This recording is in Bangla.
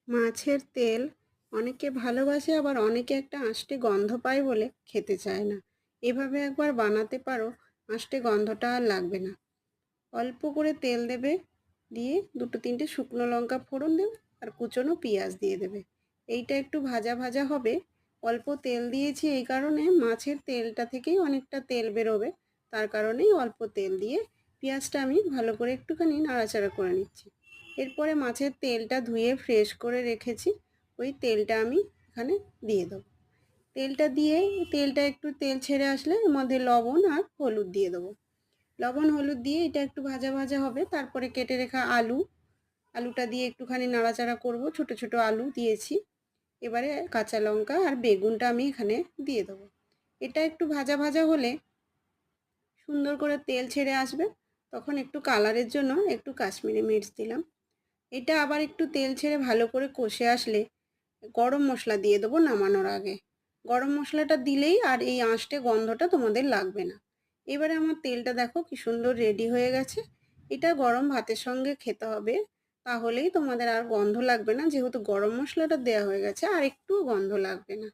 মাছের তেল অনেকে ভালোবাসে, আবার অনেকে একটা আষ্টে গন্ধ পায় বলে খেতে চায় না। এভাবে একবার বানাতে পারো, আষ্টে গন্ধটা আর লাগবে না। অল্প করে তেল দেবে, দিয়ে দুটো তিনটে শুকনো লঙ্কা ফোড়ন দেবে, আর কুচনো পেঁয়াজ দিয়ে দেবে। এইটা একটু ভাজা ভাজা হবে। অল্প তেল দিয়েছি এই কারণে, মাছের তেলটা থেকেই অনেকটা তেল বেরোবে। তার কারণেই অল্প তেল দিয়ে পেঁয়াজটা আমি ভালো করে একটুখানি নাড়াচাড়া করে নিচ্ছি। এরপরে মাছের তেলটা ধুয়ে ফ্রেশ করে রেখেছি, ওই তেলটা আমি এখানে দিয়ে দেবো। তেলটা দিয়ে, তেলটা একটু তেল ছেড়ে আসলে এর মধ্যে লবণ আর হলুদ দিয়ে দেবো। লবণ হলুদ দিয়ে এটা একটু ভাজা ভাজা হবে। তারপরে কেটে রাখা আলুটা দিয়ে একটুখানি নাড়াচাড়া করব। ছোট ছোট আলু দিয়েছি। এবারে কাঁচা লঙ্কা আর বেগুনটা আমি এখানে দিয়ে দেবো। এটা একটু ভাজা ভাজা হলে সুন্দর করে তেল ছেড়ে আসবে, তখন একটু কালারের জন্য একটু কাশ্মীরি মির্চ দিলাম। এটা আবার একটু তেল ছেড়ে ভালো করে কষে আসলে গরম মশলা দিয়ে দেবো নামানোর আগে। গরম মশলাটা দিলেই আর এই আঁশটে গন্ধটা তোমাদের লাগবে না। এবারে আমার তেলটা দেখো কি সুন্দর রেডি হয়ে গেছে। এটা গরম ভাতের সঙ্গে খেতে হবে, তাহলেই তোমাদের আর গন্ধ লাগবে না, যেহেতু গরম মশলাটা দেওয়া হয়ে গেছে আর একটুও গন্ধ লাগবে না।